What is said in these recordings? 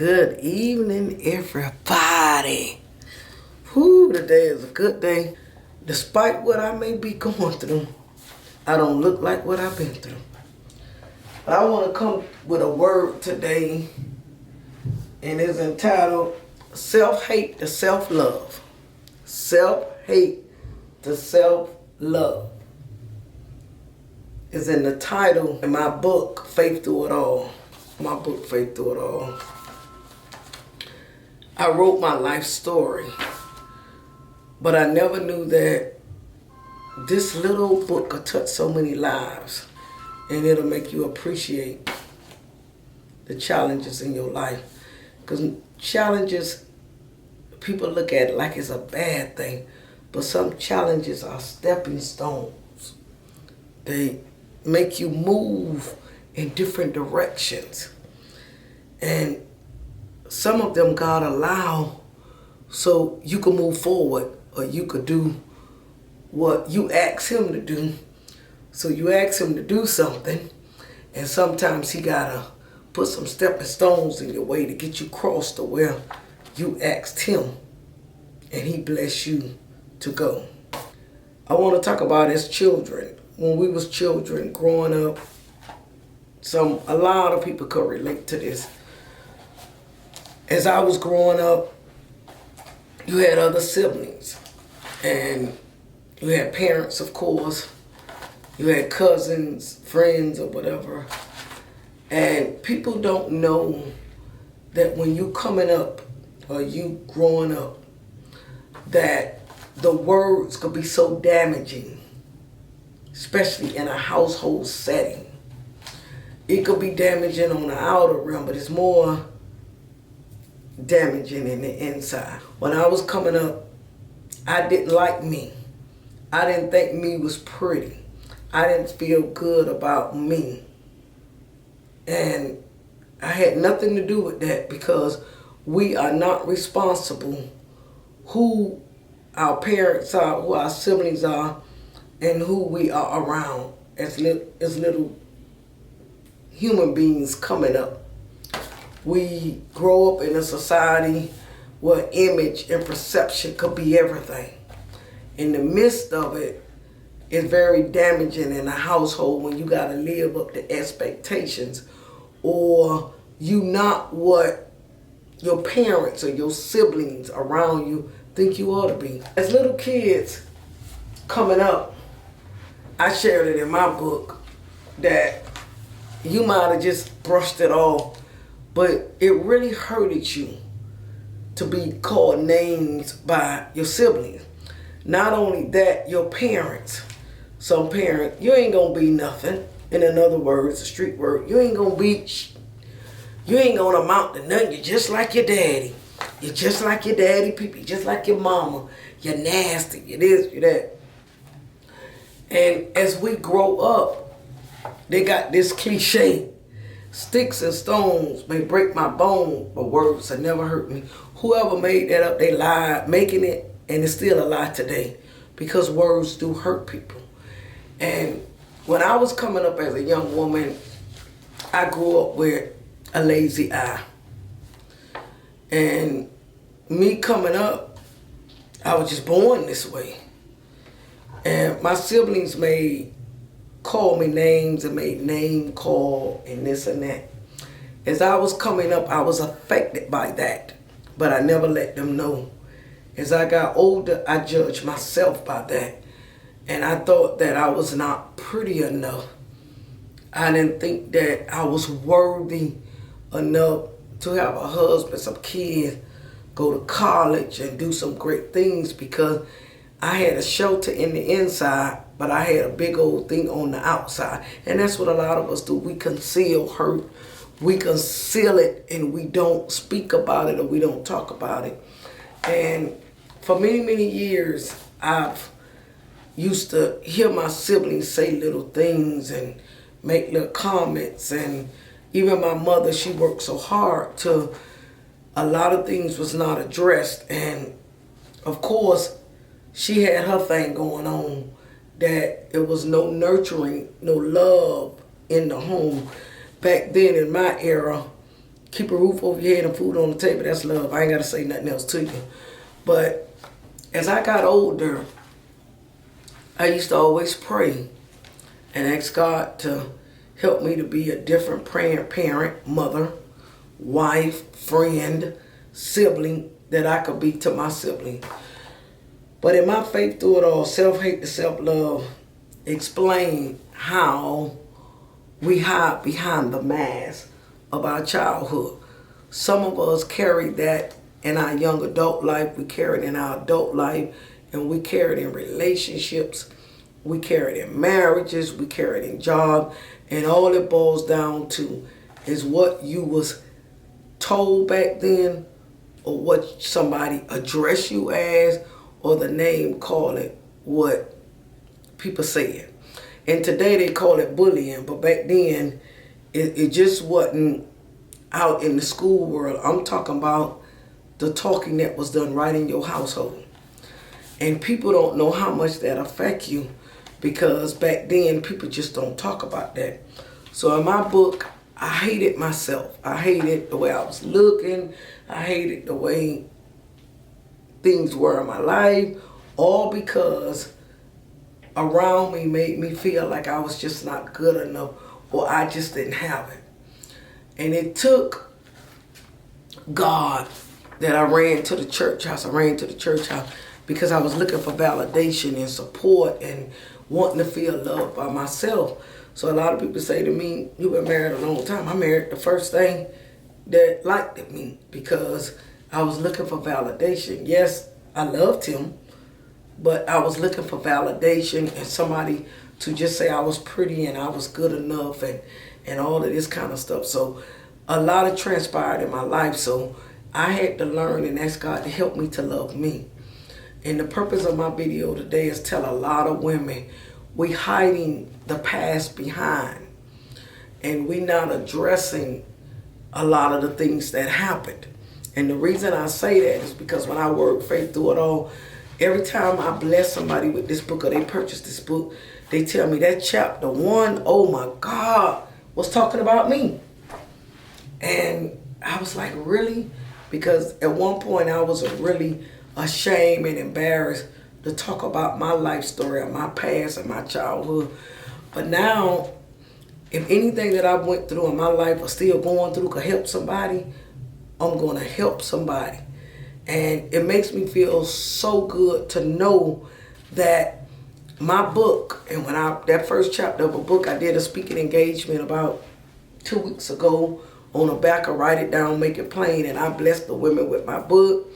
Good evening, everybody. Whew, today is a good day. Despite what I may be going through, I don't look like what I've been through. But I want to come with a word today, and it's entitled Self-Hate to Self-Love. Self-Hate to Self-Love is in the title in my book, Faith Through It All. My book, Faith Through It All. I wrote my life story, but I never knew that this little book could touch so many lives, and it'll make you appreciate the challenges in your life. Because challenges, people look at it like it's a bad thing, but some challenges are stepping stones. They make you move in different directions. And some of them God allow so you can move forward, or you could do what you ask him to do. So you ask him to do something, and sometimes he gotta put some stepping stones in your way to get you across to where you asked him, and he bless you to go. I want to talk about as children. When we was children growing up, a lot of people could relate to this. As I was growing up, you had other siblings, and you had parents, of course. You had cousins, friends, or whatever. And people don't know that when you coming up, or you growing up, that the words could be so damaging, especially in a household setting. It could be damaging on the outer realm, but it's more damaging in the inside. When I was coming up, I didn't like me. I didn't think me was pretty. I didn't feel good about me. And I had nothing to do with that, because we are not responsible who our parents are, who our siblings are, and who we are around as little human beings coming up. We grow up in a society where image and perception could be everything. In the midst of it, it's very damaging in a household when you got to live up to expectations, or you not what your parents or your siblings around you think you ought to be. As little kids coming up, I shared it in my book that you might have just brushed it off, but it really hurted you to be called names by your siblings. Not only that, your parents. Some parent, you ain't gonna be nothing. In other words, a street word, you ain't gonna amount to nothing. You're just like your daddy. You're just like your daddy, people. You're just like your mama. You're nasty. You're this, you're that. And as we grow up, they got this cliche: sticks and stones may break my bone, but words have never hurt me. Whoever made that up, they lied, making it, and it's still a lie today, because words do hurt people. And when I was coming up as a young woman, I grew up with a lazy eye. And me coming up, I was just born this way. And my siblings made call me names and made name call and this and that. As I was coming up, I was affected by that, but I never let them know. As I got older, I judged myself by that, and I thought that I was not pretty enough. I didn't think that I was worthy enough to have a husband, some kids, go to college and do some great things, because I had a shelter in the inside, but I had a big old thing on the outside. And that's what a lot of us do. We conceal hurt. We conceal it, and we don't speak about it, or we don't talk about it. And for many, many years, I've used to hear my siblings say little things and make little comments. And even my mother, she worked so hard to, a lot of things was not addressed. And of course, she had her thing going on, that it was no nurturing, no love in the home. Back then in my era, keep a roof over your head and food on the table, that's love. I ain't got to say nothing else to you. But as I got older, I used to always pray and ask God to help me to be a different praying parent, mother, wife, friend, sibling that I could be to my sibling. But in my faith through it all, self-hate to self-love, explain how we hide behind the mask of our childhood. Some of us carry that in our young adult life, we carry it in our adult life, and we carry it in relationships, we carry it in marriages, we carry it in jobs, and all it boils down to is what you was told back then, or what somebody addressed you as, or the name call it what people said. And today they call it bullying, but back then it just wasn't out in the school world. I'm talking about the talking that was done right in your household. And people don't know how much that affect you, because back then people just don't talk about that. So in my book, I hated myself. I hated the way I was looking. I hated the way things were in my life, all because around me made me feel like I was just not good enough, or I just didn't have it. And it took God that I ran to the church house. I ran to the church house because I was looking for validation and support and wanting to feel loved by myself. So a lot of people say to me, you've been married a long time. I married the first thing that liked me, because I was looking for validation. Yes, I loved him, but I was looking for validation and somebody to just say I was pretty and I was good enough and all of this kind of stuff. So a lot of transpired in my life. So I had to learn and ask God to help me to love me. And the purpose of my video today is tell a lot of women, we hiding the past behind, and we not addressing a lot of the things that happened. And the reason I say that is because when I work faith through it all, every time I bless somebody with this book or they purchase this book, they tell me that chapter 1, oh my God, was talking about me. And I was like, really? Because at one point I was really ashamed and embarrassed to talk about my life story and my past and my childhood. But now, if anything that I went through in my life or still going through could help somebody, I'm going to help somebody. And it makes me feel so good to know that my book, and when that first chapter of a book, I did a speaking engagement about 2 weeks ago on the back of Write It Down, Make It Plain, and I blessed the women with my book.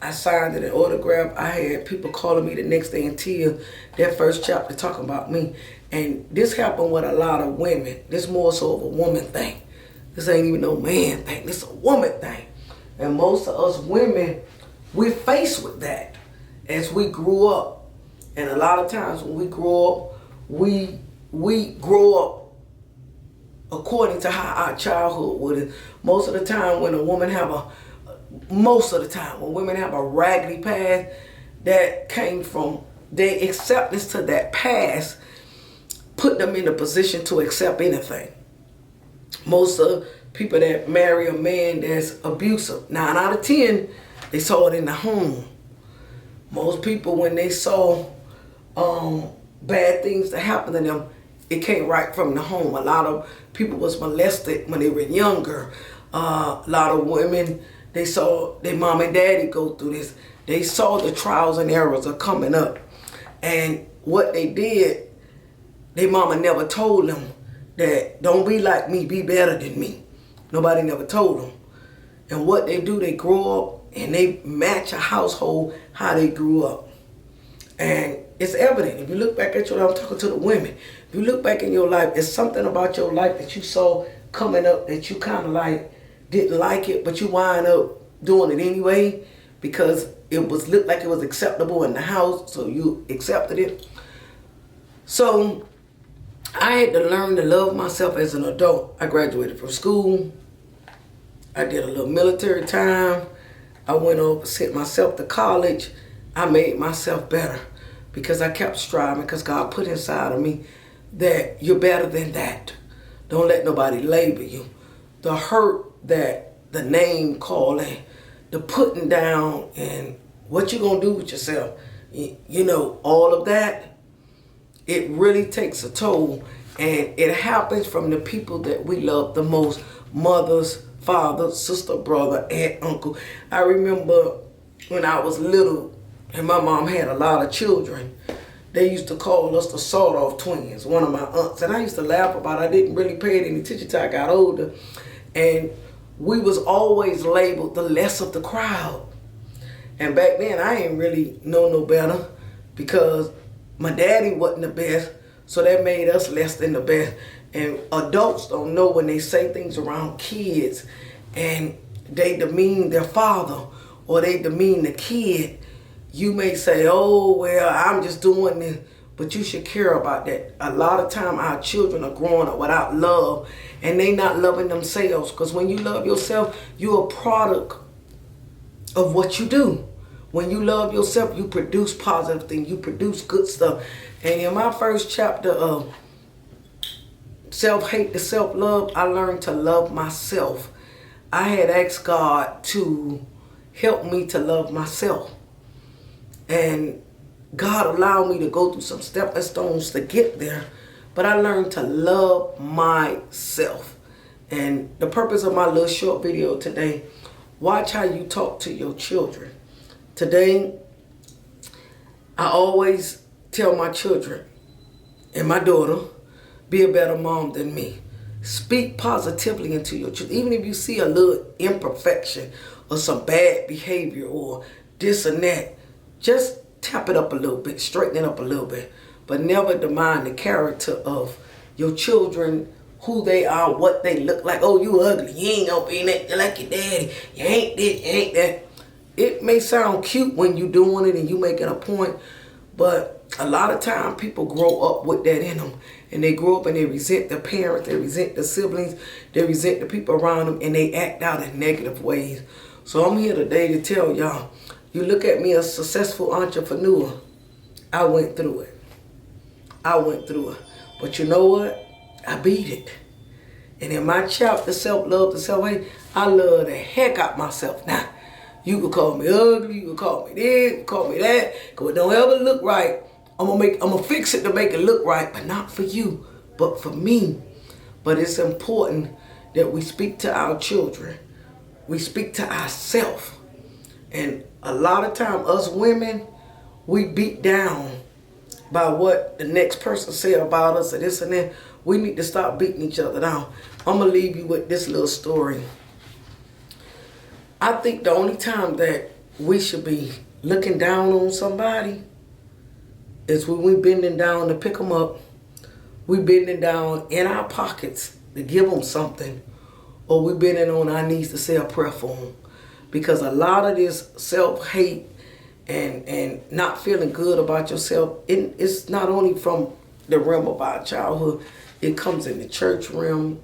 I signed it, an autograph. I had people calling me the next day in tears, that first chapter talking about me. And this happened with a lot of women. This more so of a woman thing. This ain't even no man thing. This is a woman thing. And most of us women, we're faced with that as we grew up. And a lot of times when we grow up, we grow up according to how our childhood was. Most of the time when women have a raggedy past, that came from their acceptance to that past, put them in a position to accept anything. Most of people that marry a man that's abusive, 9 out of 10, they saw it in the home. Most people, when they saw bad things that happened to them, it came right from the home. A lot of people was molested when they were younger. A lot of women, they saw their mom and daddy go through this. They saw the trials and errors of coming up. And what they did, their mama never told them that don't be like me, be better than me. Nobody never told them. And what they do, they grow up and they match a household how they grew up. And it's evident. If you look back at I'm talking to the women, if you look back in your life, it's something about your life that you saw coming up that you kind of like didn't like it, but you wind up doing it anyway because it was looked like it was acceptable in the house, so you accepted it. So I had to learn to love myself as an adult. I graduated from school. I did a little military time. I went over, sent myself to college. I made myself better because I kept striving, because God put inside of me that you're better than that. Don't let nobody label you. The hurt that the name calling, the putting down, and what you gonna do with yourself. You know, all of that, it really takes a toll. And it happens from the people that we love the most. Mothers, father, sister, brother, aunt, uncle. I remember when I was little and my mom had a lot of children, they used to call us the sawed-off twins, one of my aunts. And I used to laugh about it. I didn't really pay any attention till I got older. And we was always labeled the less of the crowd. And back then, I didn't really know no better because my daddy wasn't the best, so that made us less than the best. And adults don't know when they say things around kids and they demean their father or they demean the kid. You may say, oh, well, I'm just doing this, but you should care about that. A lot of time our children are growing up without love and they not loving themselves, because when you love yourself, you're a product of what you do. When you love yourself, you produce positive things, you produce good stuff. And in my first chapter of self-hate to self-love, I learned to love myself. I had asked God to help me to love myself. And God allowed me to go through some stepping stones to get there. But I learned to love myself. And the purpose of my little short video today, watch how you talk to your children. Today, I always tell my children and my daughter, be a better mom than me. Speak positively into your children. Even if you see a little imperfection or some bad behavior or this and that, just tap it up a little bit, straighten it up a little bit. But never demand the character of your children, who they are, what they look like. Oh, you ugly. You ain't gonna be nothing like your daddy. You ain't this, you ain't that. It may sound cute when you're doing it and you making a point, but a lot of time people grow up with that in them. And they grow up and they resent their parents, they resent the siblings, they resent the people around them, and they act out in negative ways. So I'm here today to tell y'all, you look at me as a successful entrepreneur, I went through it. I went through it. But you know what? I beat it. And in my chapter, self-love to self-hate, I love the heck out myself. Now, you could call me ugly, you could call me this, you could call me that, because it don't ever look right. I'm gonna fix it to make it look right, but not for you, but for me. But it's important that we speak to our children. We speak to ourselves. And a lot of time, us women, we beat down by what the next person said about us or this and that. We need to stop beating each other down. I'm gonna leave you with this little story. I think the only time that we should be looking down on somebody is when we bending down to pick them up. We bending down in our pockets to give them something, or we bending on our knees to say a prayer for them. Because a lot of this self-hate and not feeling good about yourself, it's not only from the realm of our childhood. It comes in the church realm,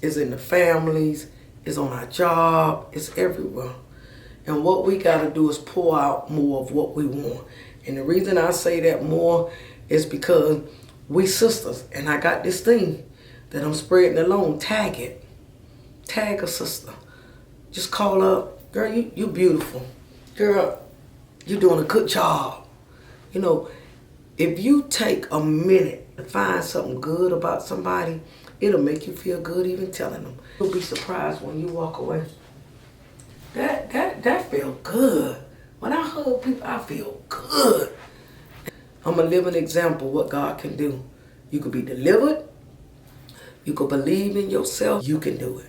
it's in the families, it's on our job, it's everywhere. And what we got to do is pour out more of what we want. And the reason I say that more is because we sisters, and I got this thing that I'm spreading along. Tag it. Tag a sister. Just call up, girl, you beautiful. Girl, you're doing a good job. You know, if you take a minute to find something good about somebody, it'll make you feel good even telling them. You'll be surprised when you walk away. That feel good. When I hug people, I feel good. I'm a living example of what God can do. You can be delivered. You can believe in yourself. You can do it.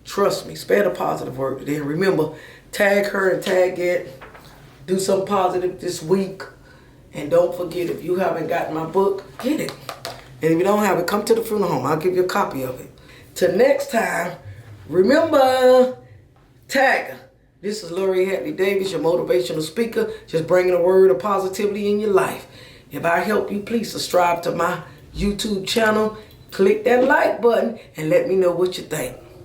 Trust me. Spread a positive word today. And remember, tag her and tag it. Do something positive this week. And don't forget, if you haven't gotten my book, get it. And if you don't have it, come to the funeral home. I'll give you a copy of it. Till next time, remember, tag her. This is Lori Hadley Davis, your motivational speaker, just bringing a word of positivity in your life. If I help you, please subscribe to my YouTube channel. Click that like button and let me know what you think.